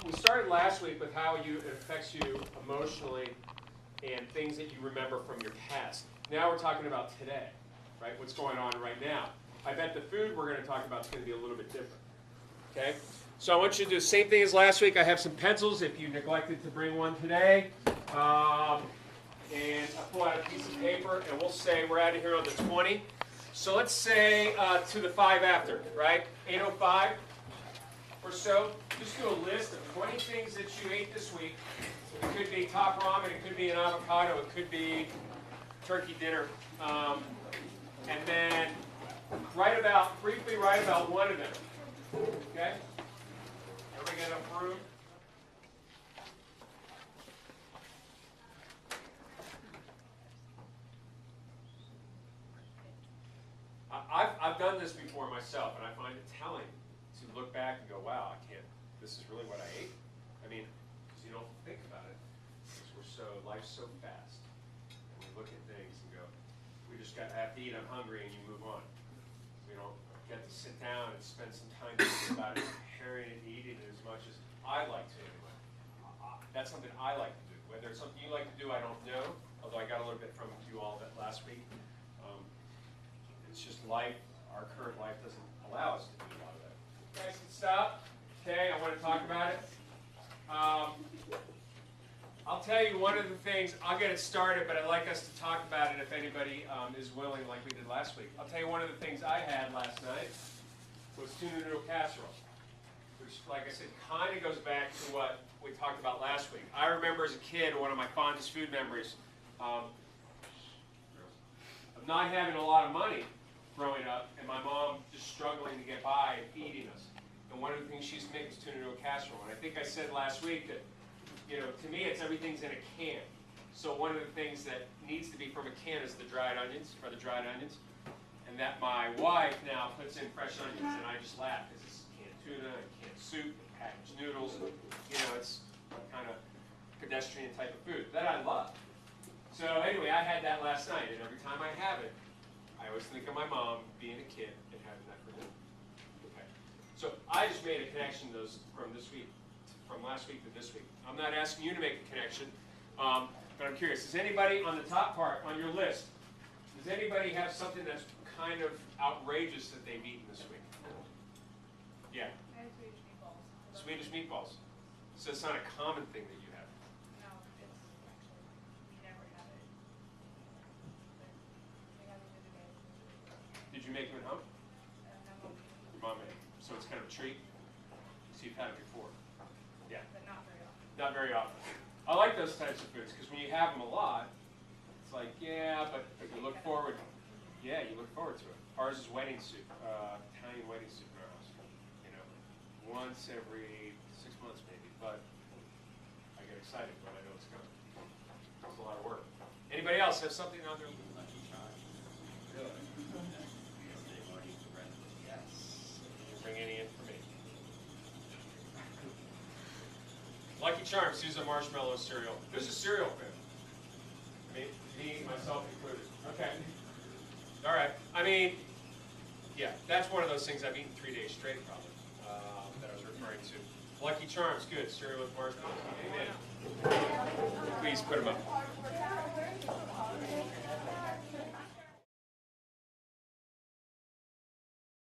we started last week with how it affects you emotionally and things that you remember from your past. Now we're talking about today, right? What's going on right now. I bet the food we're going to talk about is going to be a little bit different. Okay? So I want you to do the same thing as last week. I have some pencils if you neglected to bring one today. And I pull out a piece of paper, and we'll say we're out of here on the 20. So let's say to the 5 after, right? 8:05 or so. Just do a list of 20 things that you ate this week. It could be top ramen, it could be an avocado, it could be turkey dinner. And then briefly write about one of them. Okay? Everybody got enough room? I've done this before myself, and I find it telling to look back and go, wow, this is really what I ate? I mean, because you don't think about it. Because life's so fast. And we look at things and go, I have to eat, I'm hungry, and you move on. We don't get to sit down and spend some time thinking about it, preparing it, eating it as much as I like to anyway. That's something I like to do. Whether it's something you like to do, I don't know, although I got a little bit from you all that last week. It's just life, our current life doesn't allow us to do a lot of that. You guys can stop. Okay, I want to talk about it. I'll tell you one of the things, I'll get it started, but I'd like us to talk about it if anybody is willing, like we did last week. I'll tell you one of the things I had last night was tuna noodle casserole, which, like I said, kind of goes back to what we talked about last week. I remember as a kid, one of my fondest food memories of not having a lot of money growing up, and my mom just struggling to get by and feeding us. And one of the things she used to make was tuna noodle casserole. And I think I said last week that, to me, everything's in a can. So one of the things that needs to be from a can is the dried onions, and that my wife now puts in fresh onions, and I just laugh because it's canned tuna, and canned soup, and packaged noodles, and it's kind of pedestrian type of food that I love. So anyway, I had that last night, and every time I have it, I always think of my mom being a kid and having that for dinner. Okay. So I just made a connection from last week to this week. I'm not asking you to make a connection, but I'm curious. Does anybody on the top part, on your list, does anybody have something that's kind of outrageous that they've eaten this week? Yeah? I had Swedish meatballs. Swedish meatballs. So it's not a common thing that you have. No, it's actually, we never have it. We have it today. Did you make them at home? No. Your mom made them. So it's kind of a treat? So you've had it before? Yeah. But not very often. Not very often. I like those types of foods because when you have them a lot, it's like, yeah, but you look forward. Yeah, you look forward to it. Ours is wedding soup, Italian wedding soup in our house. Once every 6 months maybe, but I get excited when I know it's coming. It's a lot of work. Anybody else have something on their Lucky Charms. Really? They want to eat the bread. Yes. Didn't bring any in for me. Lucky Charms, who's a marshmallow cereal? Who's a cereal fan? Me, myself included. Okay. All right. Yeah, that's one of those things I've eaten 3 days straight probably. That I was referring to. Lucky Charms, good. Cereal with marshmallows. Amen. Please put them up.